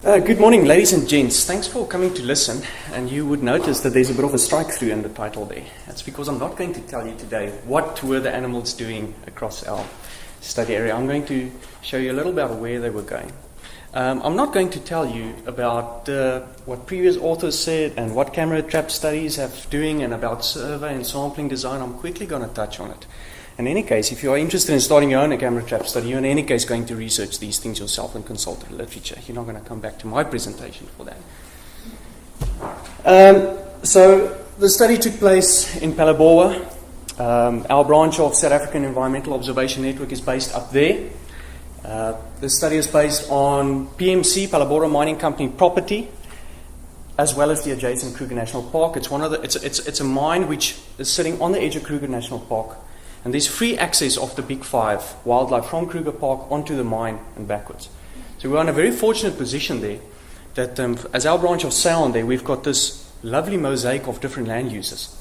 Good morning, ladies and gents. Thanks for coming to listen. And you would notice that there's a bit of a strike through in the title there. That's because I'm not going to tell you today what were the animals doing across our study area. I'm going to show you a little about where they were going. I'm not going to tell you about what previous authors said and what camera trap studies have doing and about survey and sampling design. I'm quickly going to touch on it. In any case, if you are interested in starting your own camera trap study, you're in any case going to research these things yourself and consult the literature. You're not going to come back to my presentation for that. So the study took place in Palabora. Our branch of South African Environmental Observation Network is based up there. The study is based on PMC, Palabora Mining Company property, as well as the adjacent Kruger National Park. It's a mine which is sitting on the edge of Kruger National Park. And there's free access of the Big Five wildlife from Kruger Park onto the mine and backwards. So we're in a very fortunate position there that as our branch of Sound there, we've got this lovely mosaic of different land uses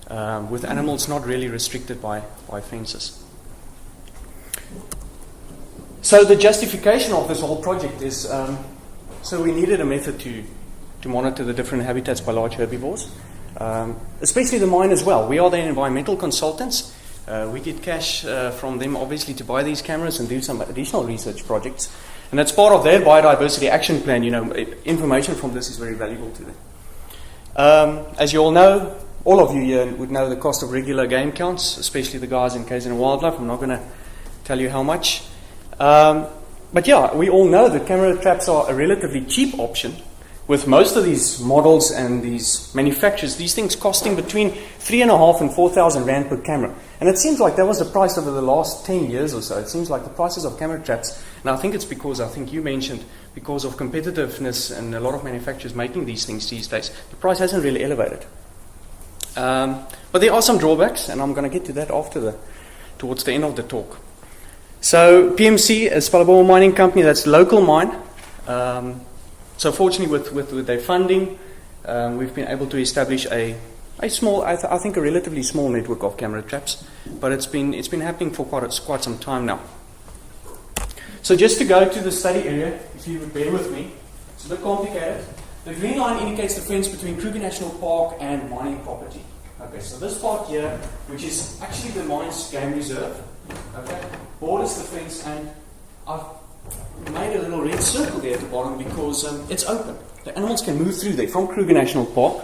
with animals not really restricted by fences. So the justification of this whole project is, so we needed a method to monitor the different habitats by large herbivores, especially the mine as well. We are the environmental consultants. We get cash from them, obviously, to buy these cameras and do some additional research projects. And that's part of their biodiversity action plan. You know, information from this is very valuable to them. As you all know, all of you here would know the cost of regular game counts, especially the guys in KZN Wildlife. I'm not going to tell you how much. But yeah, we all know that camera traps are a relatively cheap option. With most of these models and these manufacturers, these things costing between 3,500 and 4,000 rand per camera. And it seems like that was the price over the last 10 years or so. It seems like the prices of camera traps, and I think it's because, I think you mentioned, because of competitiveness and a lot of manufacturers making these things these days, the price hasn't really elevated. But there are some drawbacks, and I'm going to get to that towards the end of the talk. So PMC is Palabora Mining Company, that's local mine. So fortunately, with their funding, we've been able to establish a small, I think a relatively small network of camera traps, but it's been happening for quite some time now. So just to go to the study area, if you would bear with me, it's a bit complicated. The green line indicates the fence between Kruger National Park and mining property. Okay, so this part here, which is actually the mine's game reserve, okay, borders the fence, and I've made a little red circle there at the bottom because it's open. The animals can move through there from Kruger National Park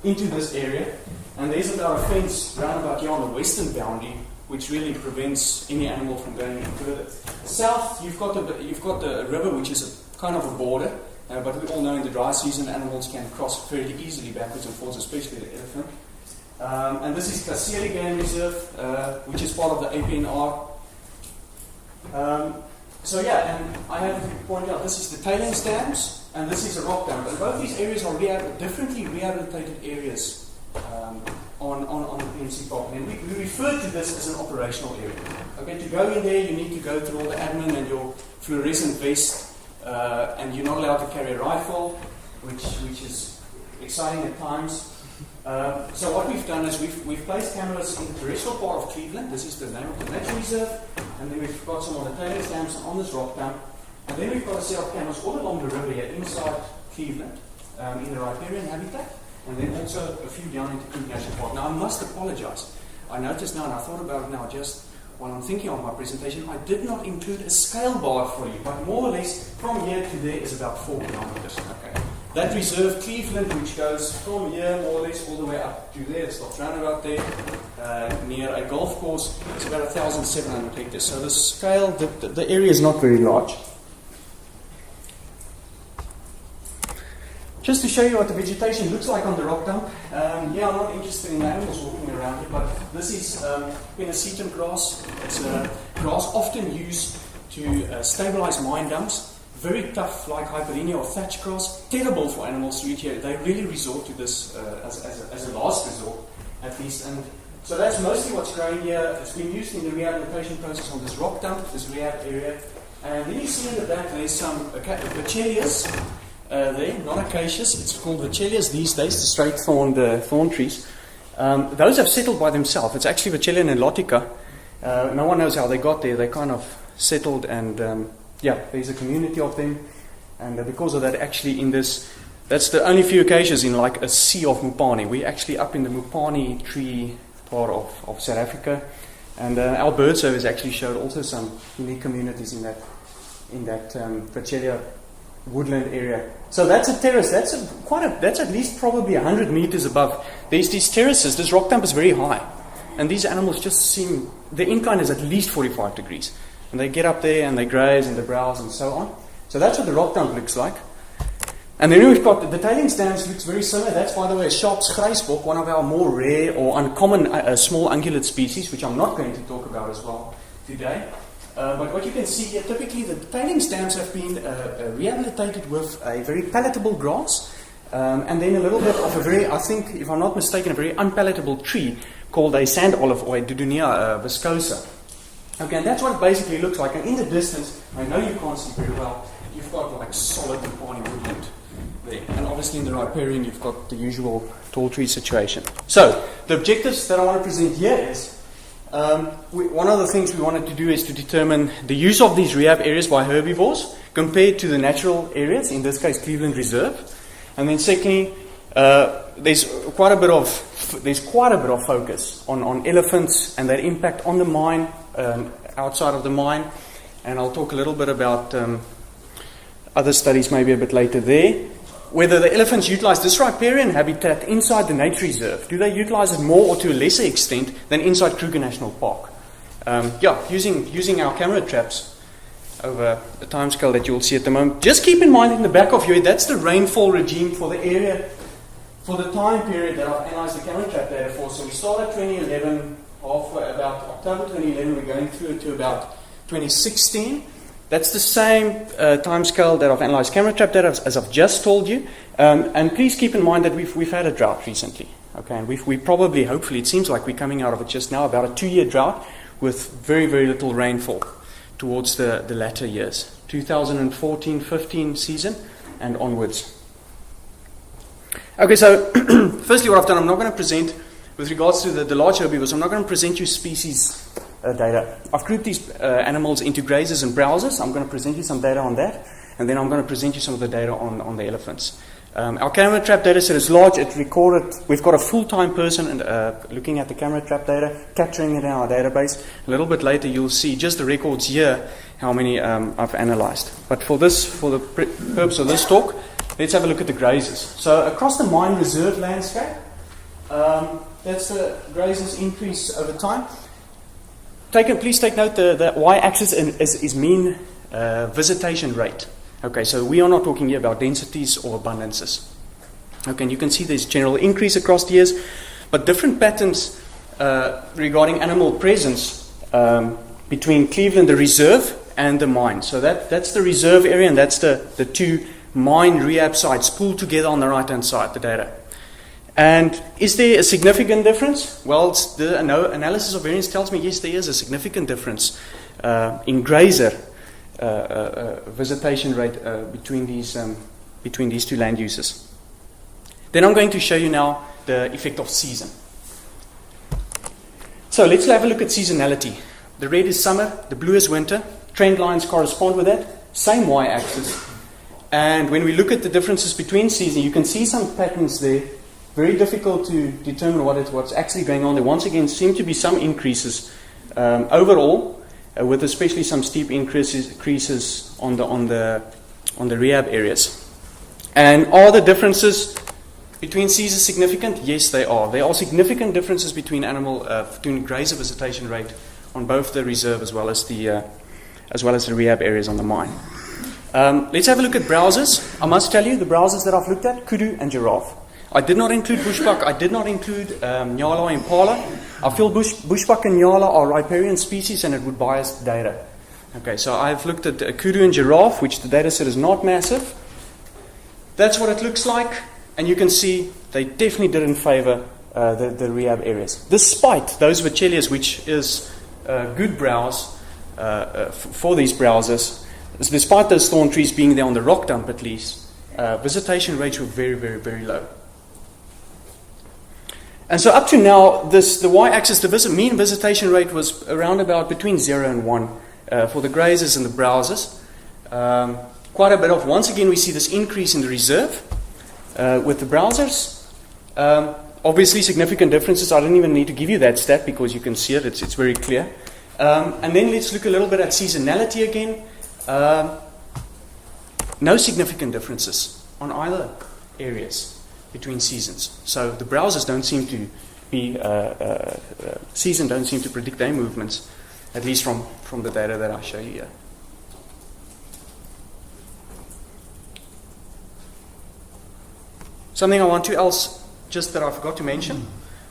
into this area, and there's about a fence round about here on the western boundary, which really prevents any animal from going any further. South, you've got the river, which is a kind of a border, but we all know in the dry season animals can cross fairly easily backwards and forwards, especially the elephant. And this is Kasele Game Reserve, which is part of the APNR. So yeah, and I have to point out, this is the Tailings dams, and this is a rock dam. And both these areas are differently rehabilitated areas on the PMC property. And we refer to this as an operational area. Okay, to go in there, you need to go through all the admin and your fluorescent vest, and you're not allowed to carry a rifle, which is exciting at times. So what we've done is we've placed cameras in the terrestrial part of Cleveland. This is the name of the nature reserve, and then we've got some on the Tailings dams on this rock dam, and then we've got a set of cameras all along the river here inside Cleveland in the riparian habitat, and then also a few down into Kruger National Park. Now I must apologize. I noticed now, and I thought about it now just while I'm thinking of my presentation, I did not include a scale bar for you, but more or less from here to there is about 4 kilometers. Okay. That reserve, Cleveland, which goes from here more or less all the way up to there, it stops round about there, near a golf course, it's about 1,700 hectares. So the scale, the area is not very large. Just to show you what the vegetation looks like on the rock dump, yeah, I'm not interested in the animals walking around here, but this is Pinnacetum grass. It's a grass often used to stabilize mine dumps. Very tough, like hyperenia or thatch grass, terrible for animals to eat here. They really resort to this as a last resort, at least. And so that's mostly what's growing here. It's been used in the rehabilitation process on this rock dump, this rehab area. And then you see in the back there's some Vachelias there, not acacias. It's called Vachelias these days, the straight thorn trees. Those have settled by themselves. It's actually Vachelia nilotica. No one knows how they got there. They kind of settled and... yeah, there's a community of them. And because of that, actually that's the only few occasions in like a sea of Mupani. We're actually up in the Mupani tree part of South Africa. And our bird service actually showed also some unique communities in that Vachelia woodland area. So that's a terrace. That's at least probably 100 meters above. There's these terraces. This rock dump is very high, and these animals just seem, the incline is at least 45 degrees, and they get up there and they graze and they browse and so on. So that's what the rock dump looks like. And then we've got the tailings dams. Looks very similar. That's, by the way, a Sharp's Grysbok, one of our more rare or uncommon small ungulate species, which I'm not going to talk about as well today. But what you can see here, typically the tailings dams have been rehabilitated with a very palatable grass, and then a little bit of a very, I think, if I'm not mistaken, a very unpalatable tree called a sand olive or a Dudunia viscosa. Okay, and that's what it basically looks like. And in the distance, I know you can't see very well, you've got like solid Mupani woodland there. And obviously in the riparian, you've got the usual tall tree situation. So, the objectives that I want to present here is, one of the things we wanted to do is to determine the use of these rehab areas by herbivores compared to the natural areas, in this case Cleveland Reserve. And then secondly, there's quite a bit of focus on elephants and their impact on the mine, outside of the mine. And I'll talk a little bit about other studies maybe a bit later there. Whether the elephants utilize this riparian habitat inside the nature reserve. Do they utilize it more or to a lesser extent than inside Kruger National Park? Using our camera traps over the timescale that you'll see at the moment. Just keep in mind in the back of your head, that's the rainfall regime for the area, for the time period that I've analyzed the camera trap data for. So we started 2011, halfway, about October 2011, we're going through to about 2016. That's the same timescale that I've analyzed camera trap data as I've just told you. And please keep in mind that we've had a drought recently. Okay, and we probably, hopefully, it seems like we're coming out of it just now, about a 2-year drought with very, very little rainfall towards the latter years, 2014-15 season and onwards. Okay, so firstly what I've done, I'm not going to present, with regards to the large herbivores, I'm not going to present you species data. I've grouped these animals into grazers and browsers. I'm going to present you some data on that, and then I'm going to present you some of the data on the elephants. Our camera trap data set is large. It's recorded. We've got a full-time person looking at the camera trap data, capturing it in our database. A little bit later, you'll see just the records here, how many I've analyzed. But for the purpose of this talk, let's have a look at the grazers. So across the mine reserve landscape, that's the grazers increase over time. Please take note the y-axis is mean visitation rate. Okay, so we are not talking here about densities or abundances. Okay, and you can see there's general increase across the years, but different patterns regarding animal presence between Cleveland, the reserve, and the mine. So that's the reserve area, and that's the two mine rehab sites pulled together on the right-hand side, the data. And is there a significant difference? Well, the analysis of variance tells me yes, there is a significant difference in grazer visitation rate between these two land uses. Then I'm going to show you now the effect of season. So let's have a look at seasonality. The red is summer, the blue is winter. Trend lines correspond with that. Same y-axis. And when we look at the differences between seasons, you can see some patterns there. Very difficult to determine what's actually going on. There once again seem to be some increases overall, with especially some steep increases on the rehab areas. And are the differences between seasons significant? Yes, they are. There are significant differences between grazer visitation rate on both the reserve as well as the rehab areas on the mine. Let's have a look at browsers. I must tell you, the browsers that I've looked at, kudu and giraffe. I did not include bushbuck. I did not include Nyala impala. I feel bushbuck and Nyala are riparian species, and it would bias the data. Okay, so I've looked at kudu and giraffe, which the data set is not massive. That's what it looks like, and you can see they definitely didn't favor the rehab areas, despite those Vachelias, which is good browse for these browsers. Despite those thorn trees being there on the rock dump, at least, visitation rates were very, very, very low. And so up to now, the y-axis, the mean visitation rate was around about between 0 and 1 for the grazers and the browsers. quite a bit of, once again, we see this increase in the reserve with the browsers. Obviously, significant differences. I don't even need to give you that stat because you can see it. It's very clear. And then let's look a little bit at seasonality again. No significant differences on either areas between seasons. So the browsers don't seem to be season don't seem to predict their movements, at least from the data that I show you here. Something I want to else just that I forgot to mention.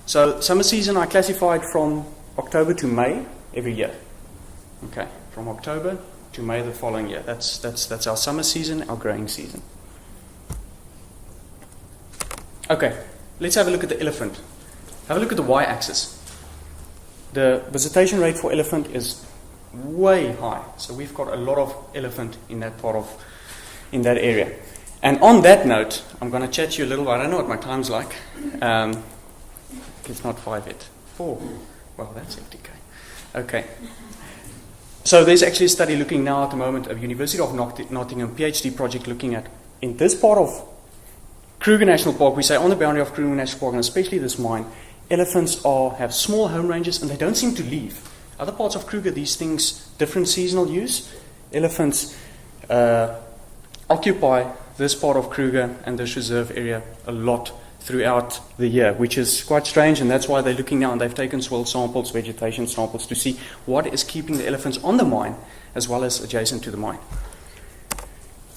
So summer season I classified from October to May every year. Okay, from October to May the following year. That's our summer season, our growing season. Okay, let's have a look at the elephant. Have a look at the y-axis. The visitation rate for elephant is way high. So we've got a lot of elephant in that in that area. And on that note, I'm going to chat to you a little bit. I don't know what my time's like. It's not 5 yet. 4. Well, that's hectic. Okay. So there's actually a study looking now at the moment of University of Nottingham PhD project looking at, in this part of Kruger National Park, we say on the boundary of Kruger National Park, and especially this mine, elephants have small home ranges and they don't seem to leave. Other parts of Kruger, these things, different seasonal use. Elephants occupy this part of Kruger and this reserve area a lot throughout the year, which is quite strange, and that's why they're looking now, and they've taken soil samples, vegetation samples, to see what is keeping the elephants on the mine as well as adjacent to the mine.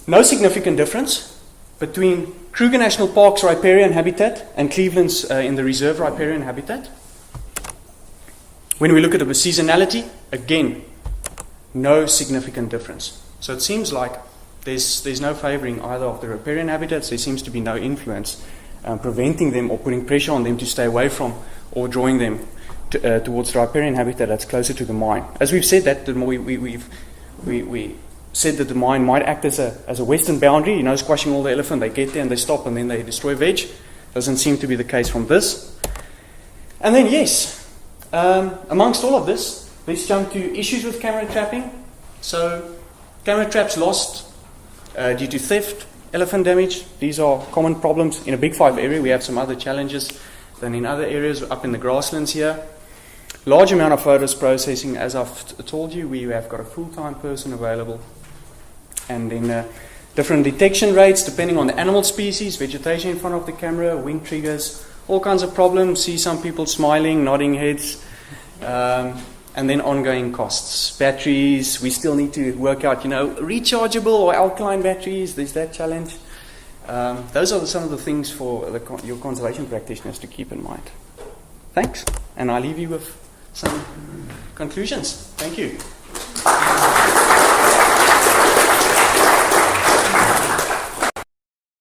No significant difference between Kruger National Park's riparian habitat and Cleveland's in the reserve riparian habitat. When we look at the seasonality, again, no significant difference. So it seems like there's no favouring either of the riparian habitats. There seems to be no influence preventing them or putting pressure on them to stay away from or drawing them towards the riparian habitat that's closer to the mine. As we've said, that we said that the mine might act as a western boundary, squashing all the elephant. They get there and they stop and then they destroy veg. Doesn't seem to be the case from this. And then yes, amongst all of this, let's jump to issues with camera trapping. So camera traps lost due to theft, elephant damage. These are common problems. In a Big 5 area, we have some other challenges than in other areas up in the grasslands here. Large amount of photos processing. As I've told you, we have got a full-time person available. And then different detection rates depending on the animal species, vegetation in front of the camera, wind triggers, all kinds of problems. See some people smiling, nodding heads. And then ongoing costs. Batteries, we still need to work out, rechargeable or alkaline batteries. There's that challenge. Those are some of the things for your conservation practitioners to keep in mind. Thanks. And I'll leave you with some conclusions. Thank you.